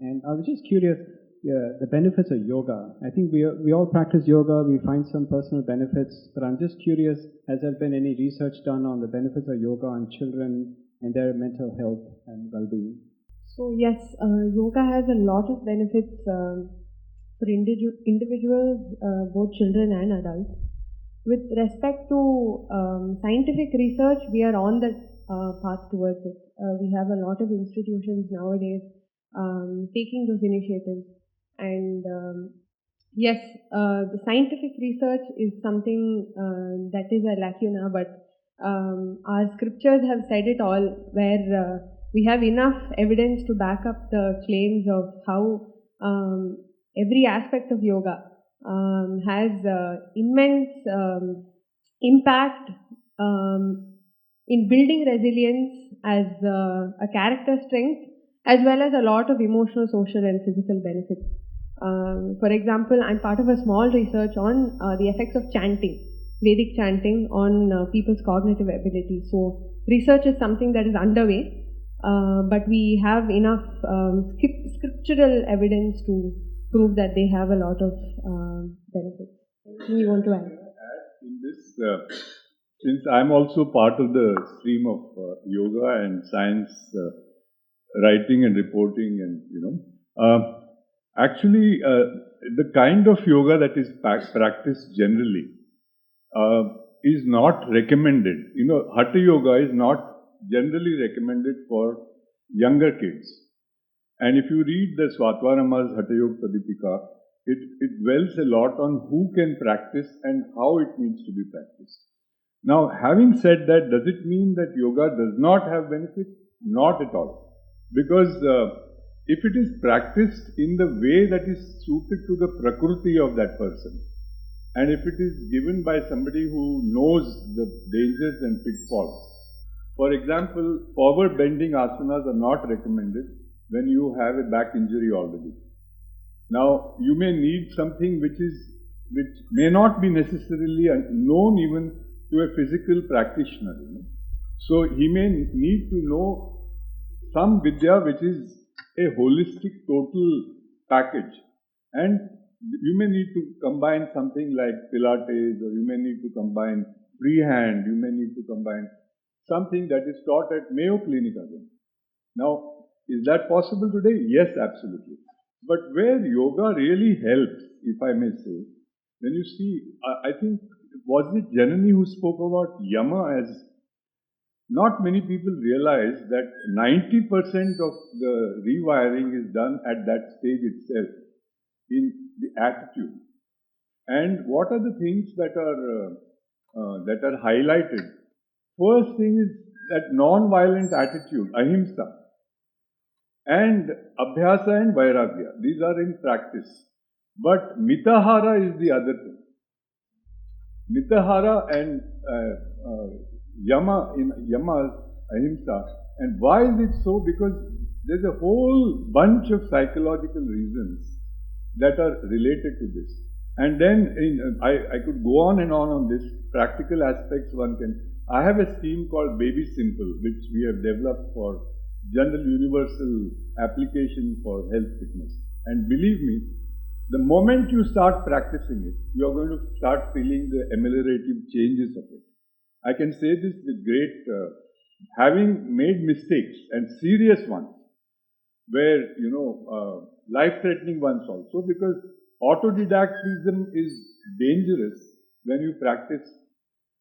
And I was just curious, the benefits of yoga. I think we all practice yoga, we find some personal benefits, but I'm just curious, has there been any research done on the benefits of yoga on children and their mental health and well-being? So yes, yoga has a lot of benefits for individuals, both children and adults. With respect to scientific research, we are on the path towards it. We have a lot of institutions nowadays taking those initiatives. And yes, the scientific research is something that is a lacuna, but our scriptures have said it all, where we have enough evidence to back up the claims of how every aspect of yoga has immense impact in building resilience as a character strength, as well as a lot of emotional, social, and physical benefits. For example, I'm part of a small research on the effects of chanting, Vedic chanting on people's cognitive ability. So research is something that is underway, but we have enough scriptural evidence to prove that they have a lot of benefits. Anything you want to add? In this, since I'm also part of the stream of yoga and science writing and reporting, and actually the kind of yoga that is practiced generally is not recommended. Hatha yoga is not generally recommended for younger kids. And if you read the Svatvarama's Hatha Yoga Pradipika, it dwells a lot on who can practice and how it needs to be practiced. Now, having said that, does it mean that yoga does not have benefits? Not at all. Because if it is practiced in the way that is suited to the prakriti of that person, and if it is given by somebody who knows the dangers and pitfalls. For example, forward bending asanas are not recommended when you have a back injury already. Now, you may need something which may not be necessarily known even to a physical practitioner. So, he may need to know some vidya which is a holistic total package, and you may need to combine something like Pilates, or you may need to combine freehand, you may need to combine something that is taught at Mayo Clinic again. Now, is that possible today? Yes, absolutely. But where yoga really helps, if I may say, when you see, I think, was it Janani who spoke about yama as, not many people realize that 90% of the rewiring is done at that stage itself, in the attitude. And what are the things that are highlighted? First thing is that non-violent attitude, ahimsa, and abhyasa and vairagya. These are in practice. But mitahara is the other thing. Mitahara and yama, in yamas, ahimsa. And why is it so? Because there's a whole bunch of psychological reasons that are related to this. And then I could go on and on this. Practical aspects one can. I have a scheme called Baby Simple, which we have developed for general universal application for health fitness. And believe me, the moment you start practicing it, you are going to start feeling the ameliorative changes of it. I can say this with great, having made mistakes and serious ones, where, life-threatening ones also, because autodidactism is dangerous when you practice,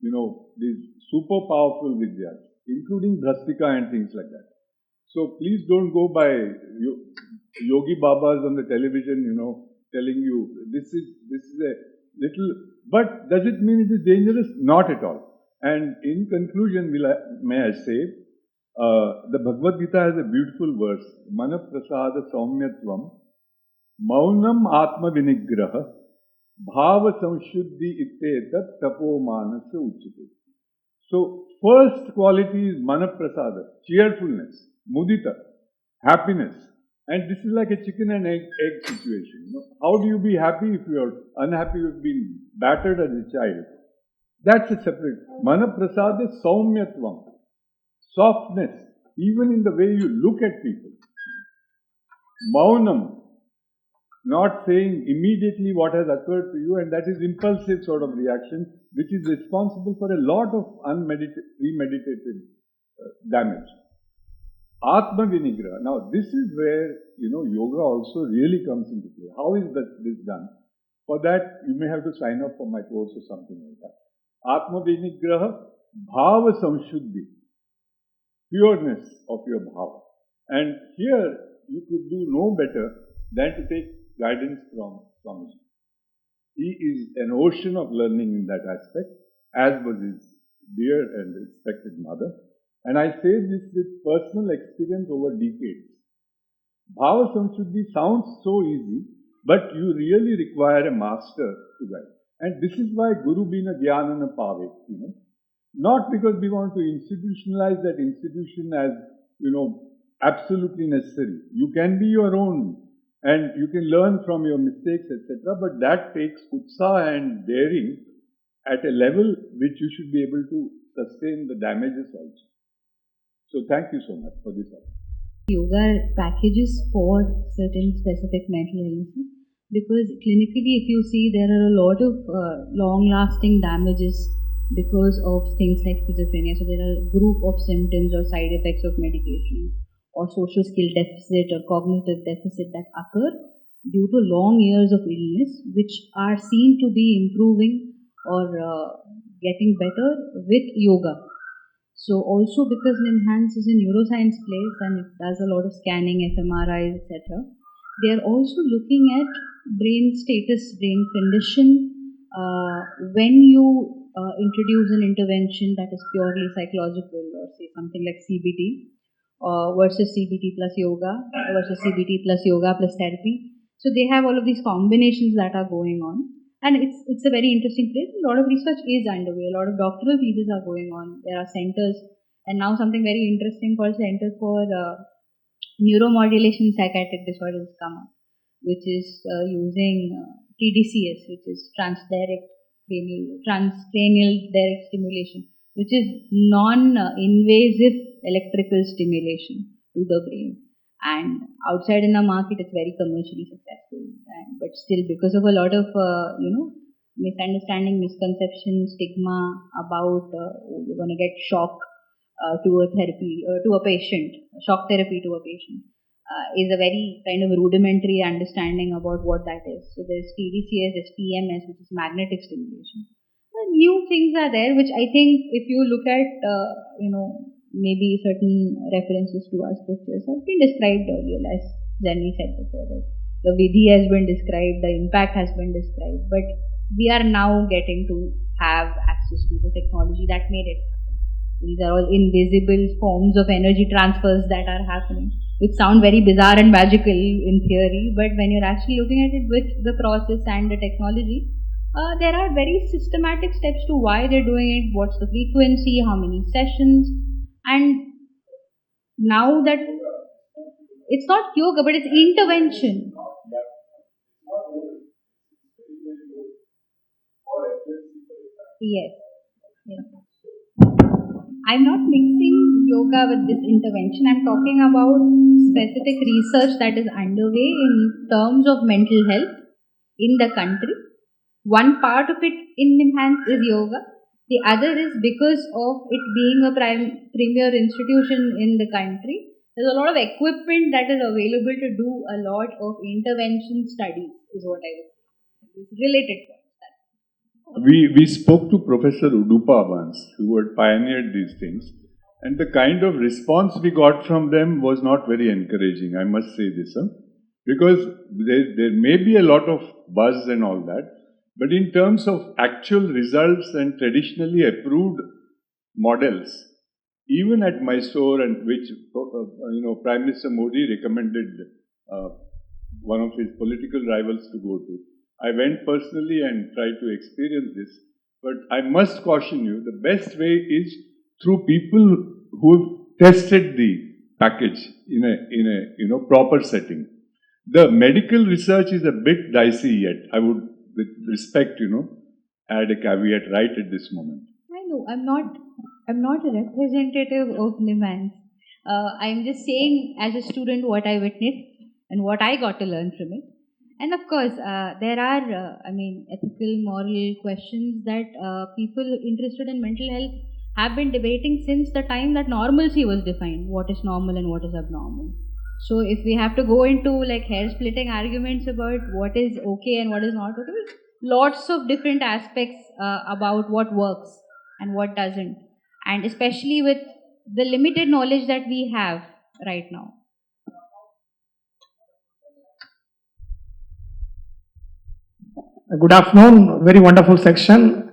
these super powerful vidyas, including Bhrastika and things like that. So please don't go by Yogi Babas on the television, telling you this is a little, but does it mean it is dangerous? Not at all. And in conclusion, may I say, the Bhagavad Gita has a beautiful verse, Mana Prasada Saumyatvam, Maunam Atma Vinigraha, Bhava Samshuddhi Ittetat Tapo Manasa Uchite. So, first quality is Mana Prasada, cheerfulness, mudita, happiness. And this is like a chicken and egg situation. How do you be happy if you are unhappy with being battered as a child? That's a separate. Mana Prasada Saumyatvam. Softness, even in the way you look at people. Maunam, not saying immediately what has occurred to you, and that is impulsive sort of reaction, which is responsible for a lot of premeditated damage. Atma Vinigraha. Now, this is where, yoga also really comes into play. How is this done? For that, you may have to sign up for my course or something like that. Atma Vinigraha, Bhava Samshuddhi, pureness of your bhava. And here, you could do no better than to take guidance from Swamiji. He is an ocean of learning in that aspect, as was his dear and respected mother. And I say this with personal experience over decades. Bhava Samshuddhi sounds so easy, but you really require a master to guide. And this is why Guru Bina Jnanana Pave, Not because we want to institutionalize that institution as, absolutely necessary. You can be your own and you can learn from your mistakes, etc. But that takes utsaha and daring at a level which you should be able to sustain the damages also. So thank you so much for this. Yoga packages for certain specific mental illnesses, because clinically, if you see, there are a lot of long-lasting damages because of things like schizophrenia. So there are a group of symptoms or side effects of medication, or social skill deficit or cognitive deficit that occur due to long years of illness, which are seen to be improving or getting better with yoga. So also because NIMHANS is a neuroscience place and it does a lot of scanning, fMRIs, etc., they are also looking at brain status, brain condition, when you introduce an intervention that is purely psychological, or say something like CBT versus CBT plus yoga versus CBT plus yoga plus therapy. So they have all of these combinations that are going on. And it's a very interesting place. A lot of research is underway. A lot of doctoral theses are going on. There are centers, and now something very interesting called Center for Neuromodulation Psychiatric Disorders come up, which is using TDCS, which is transcranial direct stimulation, which is non-invasive electrical stimulation to the brain. And outside in the market, it's very commercially successful. But still, because of a lot of misunderstanding, misconception, stigma about you're going to get shock to a therapy to a patient, shock therapy to a patient, is a very kind of rudimentary understanding about what that is. So there's TDCS, there's PMS, which is magnetic stimulation. New things are there, which I think if you look at maybe certain references to our scriptures have been described earlier, as Jenny said before, that the vidhi has been described, the impact has been described, but we are now getting to have access to the technology that made it happen. These are all invisible forms of energy transfers that are happening, which sound very bizarre and magical in theory, but when you're actually looking at it with the process and the technology, there are very systematic steps to why they're doing it, what's the frequency, how many sessions. And now that it's not yoga, but it's intervention. Yes. I'm not mixing yoga with this intervention. I'm talking about specific research that is underway in terms of mental health in the country. One part of it in NIMHANS is yoga. The other is because of it being a premier institution in the country, there's a lot of equipment that is available to do a lot of intervention studies, is what I was saying. It's related. We spoke to Professor Udupa once, who had pioneered these things, and the kind of response we got from them was not very encouraging, I must say this, because there may be a lot of buzz and all that, but in terms of actual results and traditionally approved models, even at Mysore, and which Prime Minister Modi recommended one of his political rivals to go to, I went personally and tried to experience this. But I must caution you, the best way is through people who have tested the package in a proper setting. The medical research is a bit dicey yet. I would, with respect, add a caveat right at this moment. I know, I'm not a representative of NIMHANS. I'm just saying, as a student, what I witnessed. and what I got to learn from it. And of course, there are, ethical, moral questions that people interested in mental health have been debating since the time that normalcy was defined. What is normal and what is abnormal? So if we have to go into like hair-splitting arguments about what is okay and what is not okay, there's lots of different aspects about what works and what doesn't, and especially with the limited knowledge that we have right now. Good afternoon. Very wonderful section.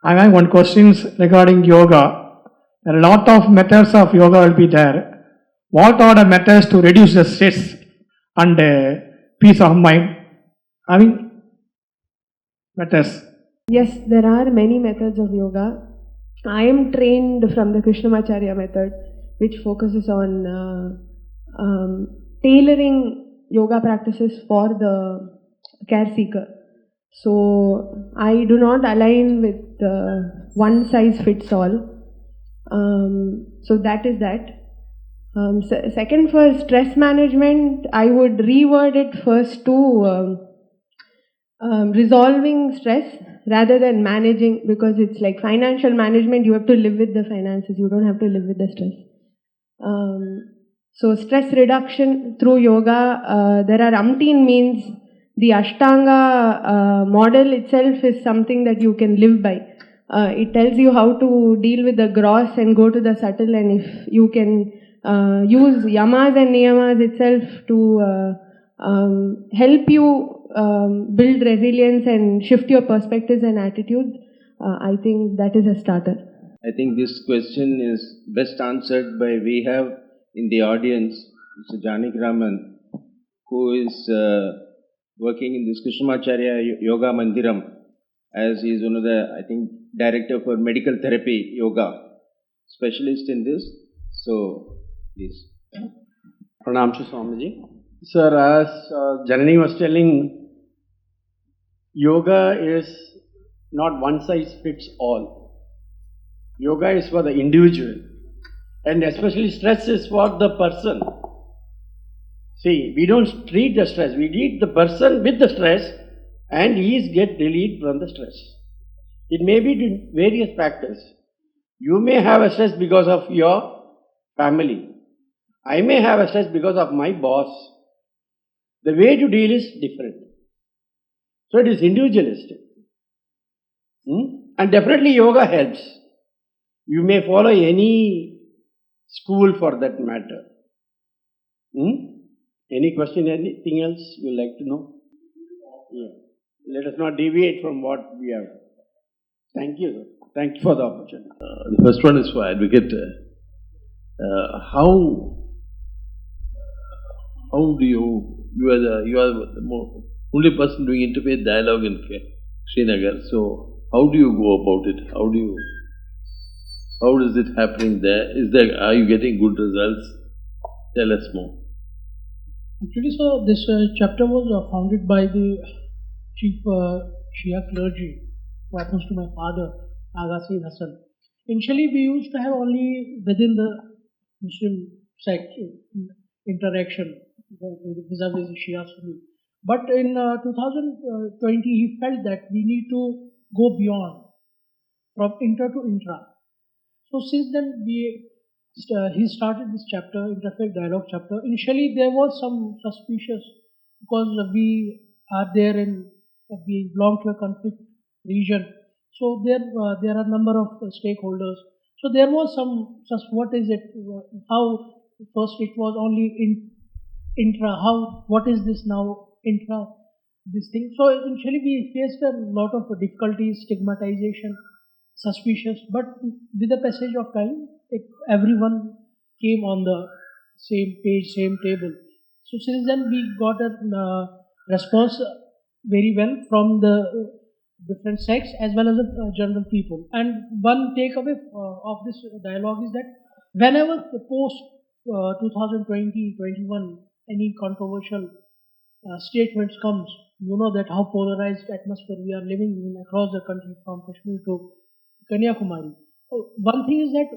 I have one question regarding yoga. There are a lot of methods of yoga will be there. What are the methods to reduce the stress and peace of mind? Methods. Yes, there are many methods of yoga. I am trained from the Krishnamacharya method, which focuses on tailoring yoga practices for the care seeker. So I do not align with one size fits all. So that is that. Second, for stress management, I would reword it first to resolving stress rather than managing, because it's like financial management, you have to live with the finances, you don't have to live with the stress. So stress reduction through yoga, there are umpteen means. The Ashtanga model itself is something that you can live by. It tells you how to deal with the gross and go to the subtle, and if you can use yamas and niyamas itself to help you build resilience and shift your perspectives and attitudes, I think that is a starter. I think this question is best answered by, we have in the audience Mr. Janik Raman, who is working in this Krishnamacharya Yoga Mandiram, as he is one of the, I think, director for medical therapy yoga, specialist in this. So, please. Pranam to Swamiji. Sir, as Janani was telling, yoga is not one size fits all. Yoga is for the individual, and especially stress is for the person. See, we don't treat the stress, we treat the person with the stress, and he is get relieved from the stress. It may be due to various factors. You may have a stress because of your family. I may have a stress because of my boss. The way to deal is different. So it is individualistic. And definitely yoga helps. You may follow any school for that matter. Any question, anything else you like to know? Yeah. Let us not deviate from what we have. Thank you, sir. Thank you for the opportunity. The first one is for Advocate. How do you are the only person doing interfaith dialogue in Srinagar, so how do you go about it? How is it happening there? Are you getting good results? Tell us more. Actually, so this chapter was founded by the chief Shia clergy, who happens to my father, Agha Sayyid Hassan. Initially, we used to have only within the Muslim sect interaction vis-a-vis Shia Sunni. But in 2020, he felt that we need to go beyond, from inter to intra. So since then, he started this chapter, Interfaith Dialogue chapter. Initially, there was some suspicious, because we are there we belong to a conflict region. So there are a number of stakeholders. So there was some, what is it, how first it was only intra, what is this now, intra, this thing. So initially we faced a lot of difficulties, stigmatization, suspicious, but with the passage of time, everyone came on the same page, same table. So since then we got a response very well from the different sects as well as the general people. And one takeaway of this dialogue is that whenever the post 2020-21 any controversial statements comes, you know that how polarized atmosphere we are living in across the country, from Kashmir to Kanyakumari. One thing is that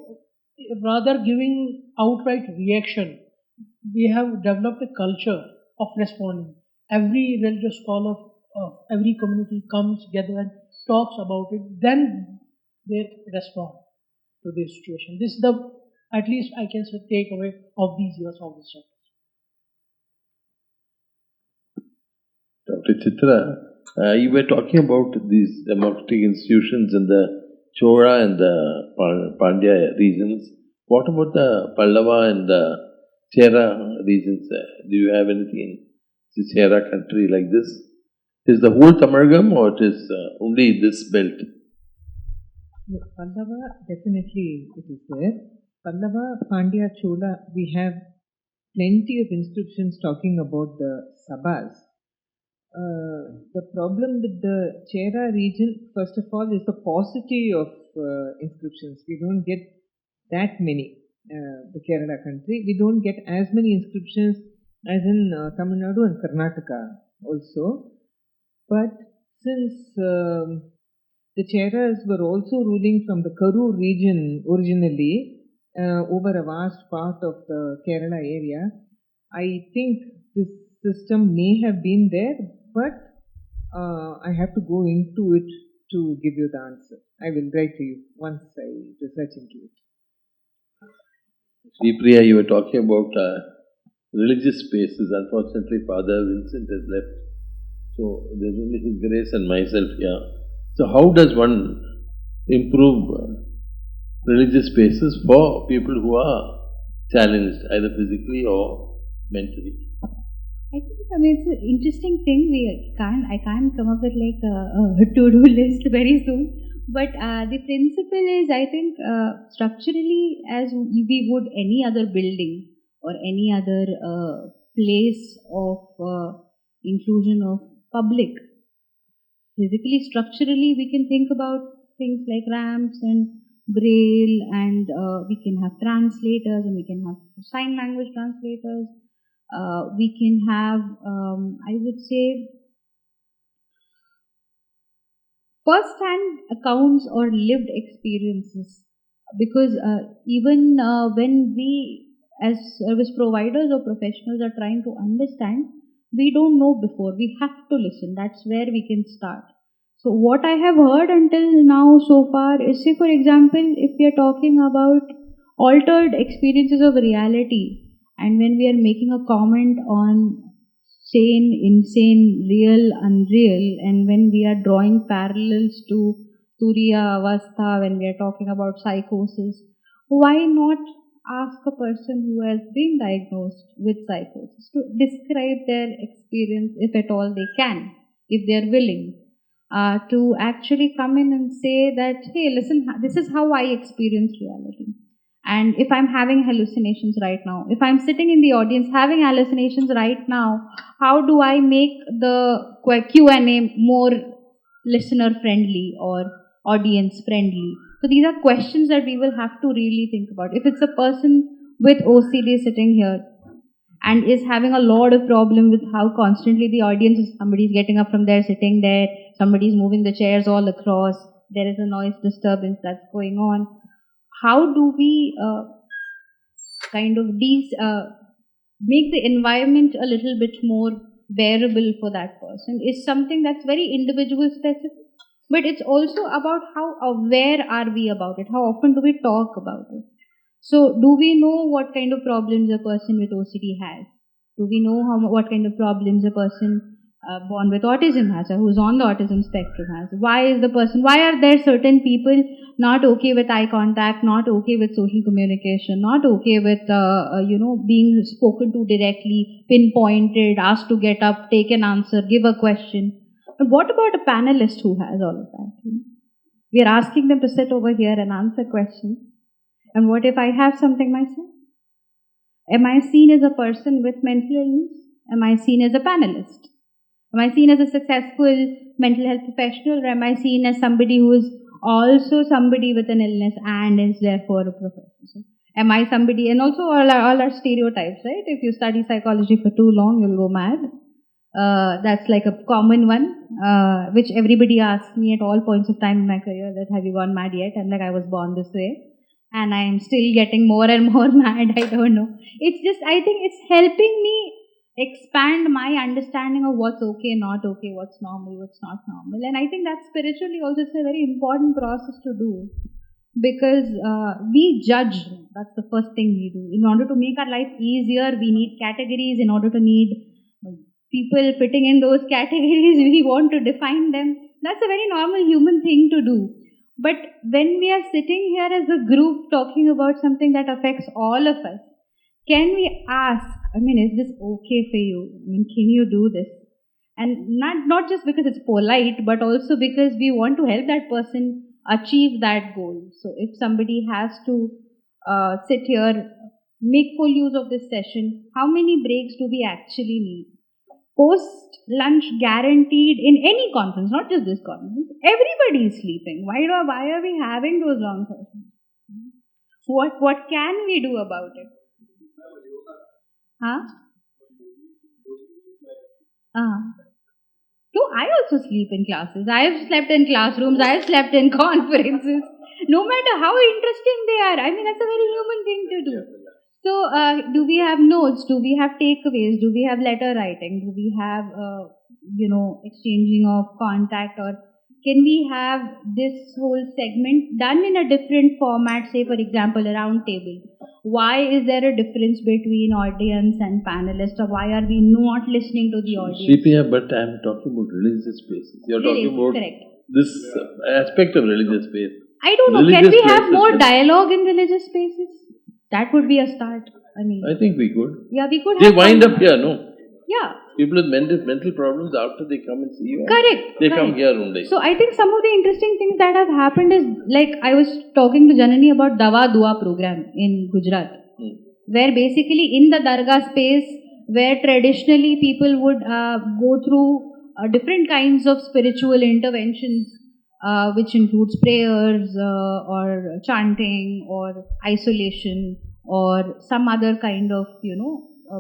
rather giving outright reaction, we have developed a culture of responding. Every religious scholar of every community comes together and talks about it, then they respond to this situation. This is the, at least I can say, takeaway of these years of this chapter. Dr. Chitra, you were talking about these democratic institutions in the Chola and the Pandya regions. What about the Pallava and the Chera regions? Do you have anything in the Chera country like this? Is the whole Tamargam or it is only this belt? Pallava, definitely it is there. Pallava, Pandya, Chola, we have plenty of inscriptions talking about the sabhas. The problem with the Chera region, first of all, is the paucity of inscriptions. We don't get that many. The Kerala country, we don't get as many inscriptions as in Tamil Nadu and Karnataka also. But since the Cheras were also ruling from the Karur region originally over a vast part of the Kerala area, I think this system may have been there, but I have to go into it to give you the answer. I will write to you once I research into it. Priya, you were talking about religious spaces. Unfortunately, Father Vincent has left. So there's only His Grace and myself here. So how does one improve religious spaces for people who are challenged, either physically or mentally? I think, it's an interesting thing. I can't come up with like a to-do list very soon. But the principle is, I think, structurally, as we would any other building or any other place of inclusion of public, physically, structurally, we can think about things like ramps and braille, and we can have translators, and we can have sign language translators. We can have, I would say, first-hand accounts or lived experiences, because even when we as service providers or professionals are trying to understand, we don't know before, we have to listen. That's where we can start. So what I have heard until now so far is, say for example, if we are talking about altered experiences of reality, and when we are making a comment on sane, insane, real, unreal, and when we are drawing parallels to Turiya Avastha, when we are talking about psychosis, why not ask a person who has been diagnosed with psychosis to describe their experience, if at all they can, if they are willing, to actually come in and say that, hey, listen, this is how I experience reality. And if I'm having hallucinations right now, if I'm sitting in the audience having hallucinations right now, how do I make the Q&A more listener friendly or audience friendly? So these are questions that we will have to really think about. If it's a person with OCD sitting here and is having a lot of problem with how constantly the audience is, somebody's getting up from there, sitting there, somebody's moving the chairs all across, there is a noise disturbance that's going on. How do we kind of make the environment a little bit more bearable for that person is something that's very individual specific, but it's also about how aware are we about it, how often do we talk about it. So do we know what kind of problems a person with OCD has? Do we know what kind of problems a person born with autism has, or who's on the autism spectrum has? Why are there certain people not okay with eye contact, not okay with social communication, not okay with, being spoken to directly, pinpointed, asked to get up, take an answer, give a question? But what about a panelist who has all of that? We are asking them to sit over here and answer questions. And what if I have something myself? Am I seen as a person with mental illness? Am I seen as a panelist? Am I seen as a successful mental health professional, or am I seen as somebody who is also somebody with an illness and is therefore a professional? So, am I somebody, and also all our stereotypes, right? If you study psychology for too long, you'll go mad. That's like a common one, which everybody asks me at all points of time in my career, that have you gone mad yet? I'm like, I was born this way. And I am still getting more and more mad, I don't know. It's just, I think it's helping me expand my understanding of what's okay, not okay, what's normal, what's not normal. And I think that spiritually also is a very important process to do, because we judge. That's the first thing we do. In order to make our life easier, we need categories. In order to need people fitting in those categories, we want to define them. That's a very normal human thing to do. But when we are sitting here as a group talking about something that affects all of us, can we ask, I mean, is this okay for you? I mean, can you do this? And not just because it's polite, but also because we want to help that person achieve that goal. So if somebody has to sit here, make full use of this session, how many breaks do we actually need? Post lunch guaranteed in any conference, not just this conference. Everybody is sleeping. Why are we having those long sessions? What can we do about it? Huh? So I also sleep in classes. I have slept in classrooms. I have slept in conferences. No matter how interesting they are. I mean, that's a very human thing to do. So, do we have notes? Do we have takeaways? Do we have letter writing? Do we have, exchanging of contact? Or can we have this whole segment done in a different format, say, for example, a round table? Why is there a difference between audience and panelists? Or why are we not listening to the audience? CPR, but I am talking about religious spaces. You are talking about this aspect of religious space. I don't know. Can we have more dialogue in religious spaces? That would be a start. I think we could. Yeah, we could. They wind up here, no? Yeah. People with mental problems, after they come and see you, correct. They come here only. So I think some of the interesting things that have happened is, like I was talking to Janani about Dawa Dua program in Gujarat, where basically in the Dargah space, where traditionally people would go through different kinds of spiritual interventions, which includes prayers or chanting or isolation or some other kind of,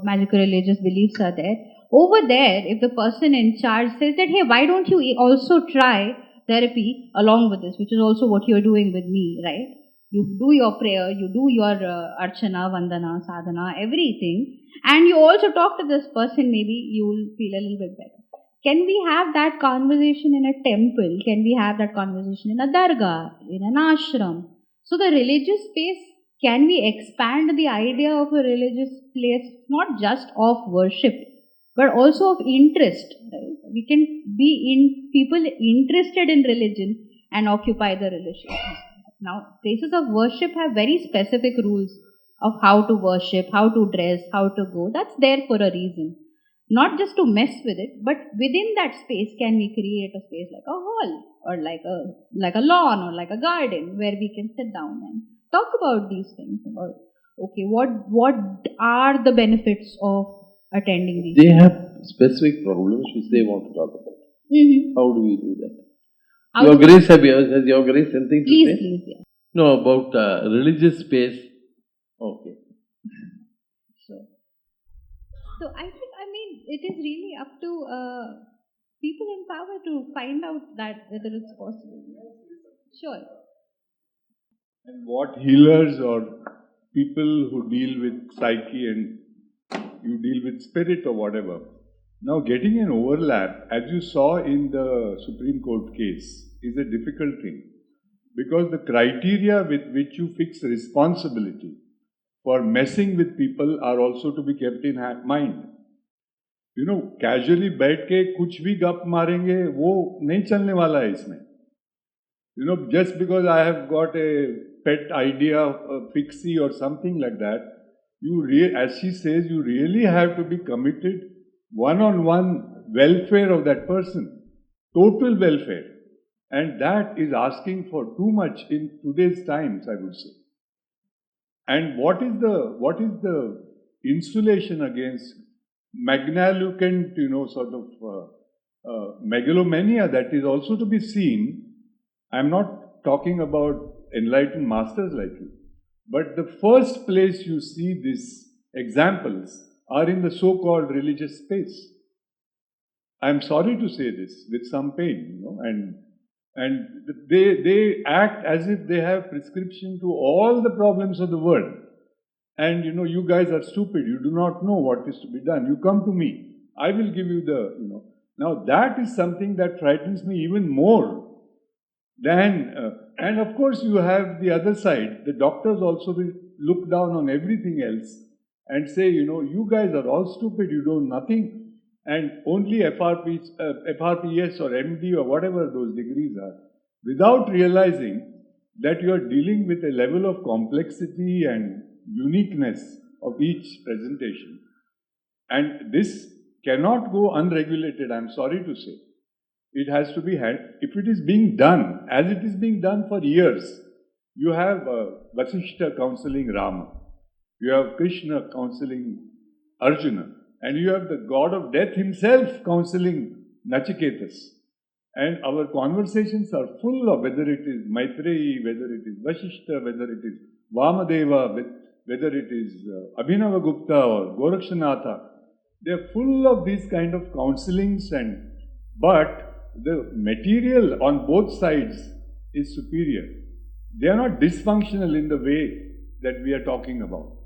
magical religious beliefs are there. Over there, if the person in charge says that, hey, why don't you also try therapy along with this, which is also what you're doing with me, right? You do your prayer, you do your archana, vandana, sadhana, everything, and you also talk to this person, maybe you will feel a little bit better. Can we have that conversation in a temple? Can we have that conversation in a dargah, in an ashram? So the religious space, can we expand the idea of a religious place, not just of worship, but also of interest, right? We can be people interested in religion and occupy the religion. Now, places of worship have very specific rules of how to worship, how to dress, how to go. That's there for a reason. Not just to mess with it, but within that space, can we create a space like a hall or like a lawn or like a garden where we can sit down and talk about these things, about, okay, what are the benefits of attending these things? They have specific problems which they want to talk about. How do we do that? Your Grace, has Your Grace something to say? Please, yeah. No, about religious space. Okay. So I think, it is really up to people in power to find out that whether it's possible. Sure. And what healers or people who deal with psyche and you deal with spirit or whatever. Now getting an overlap, as you saw in the Supreme Court case, is a difficult thing. Because the criteria with which you fix responsibility for messing with people are also to be kept in mind. Casually बैठ के कुछ भी गप मारेंगे वो नहीं चलने वाला है इसमें. Just because I have got a pet idea of a fixie or something like that, as she says, you really have to be committed one-on-one welfare of that person, total welfare, and that is asking for too much in today's times, I would say. And what is the insulation against magniloquent, megalomania that is also to be seen? I'm not talking about enlightened masters like you, but the first place you see these examples are in the so-called religious space. I'm sorry to say this with some pain, and they act as if they have prescription to all the problems of the world. and you guys are stupid, you do not know what is to be done. You come to me, I will give you the. Now that is something that frightens me even more than, and of course you have the other side. The doctors also will look down on everything else and say, you guys are all stupid, you know nothing, and only FRPS or MD or whatever those degrees are, without realizing that you are dealing with a level of complexity and uniqueness of each presentation. And this cannot go unregulated, I'm sorry to say. It has to be if it is being done, as it is being done for years. You have Vasishta counseling Rama, you have Krishna counseling Arjuna, and you have the god of death himself counseling Nachiketas. And our conversations are full of whether it is Maitreyi, whether it is Vasishta, whether it is Vamadeva, whether it is Abhinavagupta or Gorakshanatha. They are full of these kind of counselings, but the material on both sides is superior. They are not dysfunctional in the way that we are talking about.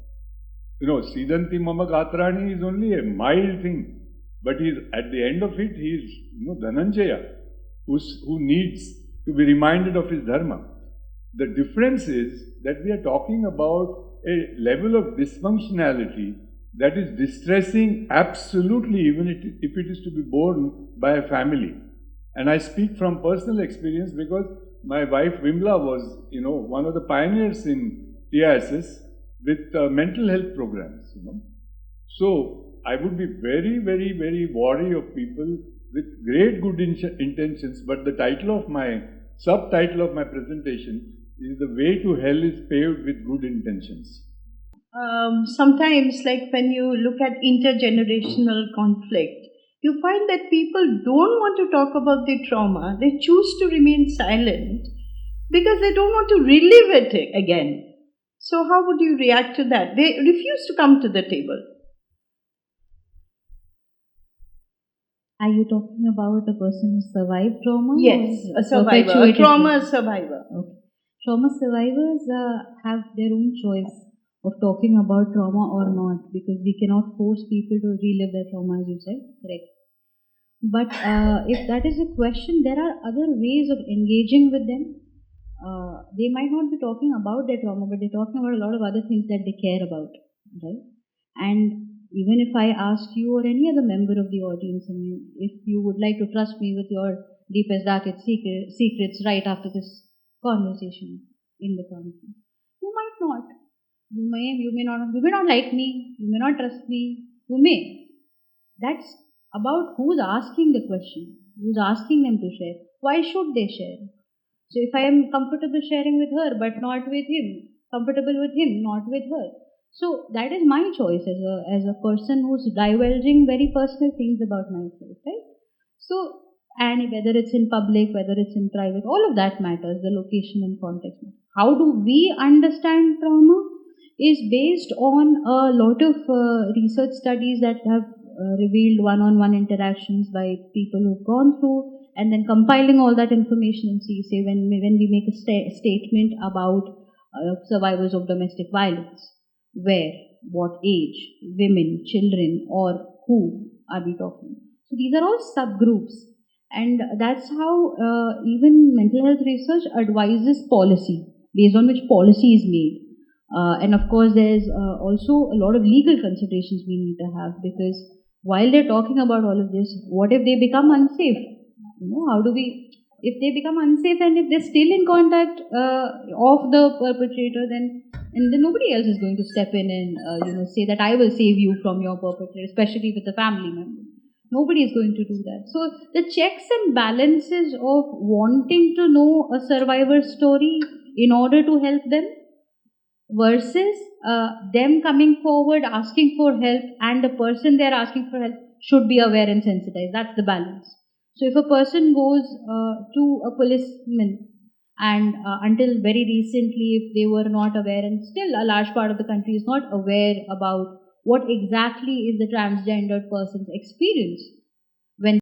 Siddhanti Mama Gatrani is only a mild thing, but at the end of it, he is Dhananjaya, who needs to be reminded of his dharma. The difference is that we are talking about a level of dysfunctionality that is distressing absolutely, even if it is to be borne by a family. And I speak from personal experience because my wife Vimla was, one of the pioneers in TISS with mental health programs, So I would be very, very, very wary of people with great good intentions, but the subtitle of my presentation is "The Way to Hell is Paved with Good Intentions." Sometimes, like when you look at intergenerational conflict, you find that people don't want to talk about their trauma. They choose to remain silent because they don't want to relive it again. So how would you react to that? They refuse to come to the table. Are you talking about a person who survived trauma? Yes, a survivor, a trauma survivor. Okay. Trauma survivors have their own choice of talking about trauma or not, because we cannot force people to relive their trauma, as you said, correct? But if that is a question, there are other ways of engaging with them. They might not be talking about their trauma, but they're talking about a lot of other things that they care about, right? And even if I ask you or any other member of the audience, if you would like to trust me with your deepest, darkest secrets right after this conversation in the conference, you might not. You may not like me, you may not trust me, you may. That's about who's asking the question, who's asking them to share. Why should they share? So if I am comfortable sharing with her but not with him, comfortable with him, not with her. So that is my choice as a person who's divulging very personal things about myself, right? So, and whether it's in public, whether it's in private, all of that matters, the location and context. How do we understand trauma is based on a lot of research studies that have revealed one-on-one interactions by people who've gone through, and then compiling all that information and say when we make a statement about survivors of domestic violence, where, what age, women, children, or who are we talking? So these are all subgroups, and that's how even mental health research advises policy, based on which policy is made. And of course, there's also a lot of legal considerations we need to have, because while they're talking about all of this, what if they become unsafe? How do we, if they become unsafe and if they're still in contact of the perpetrator, then nobody else is going to step in and say that I will save you from your perpetrator, especially if it's a family member. Nobody is going to do that. So the checks and balances of wanting to know a survivor's story in order to help them versus them coming forward asking for help, and the person they're asking for help should be aware and sensitized. That's the balance. So if a person goes to a policeman, and until very recently, if they were not aware, and still a large part of the country is not aware about what exactly is the transgendered person's experience,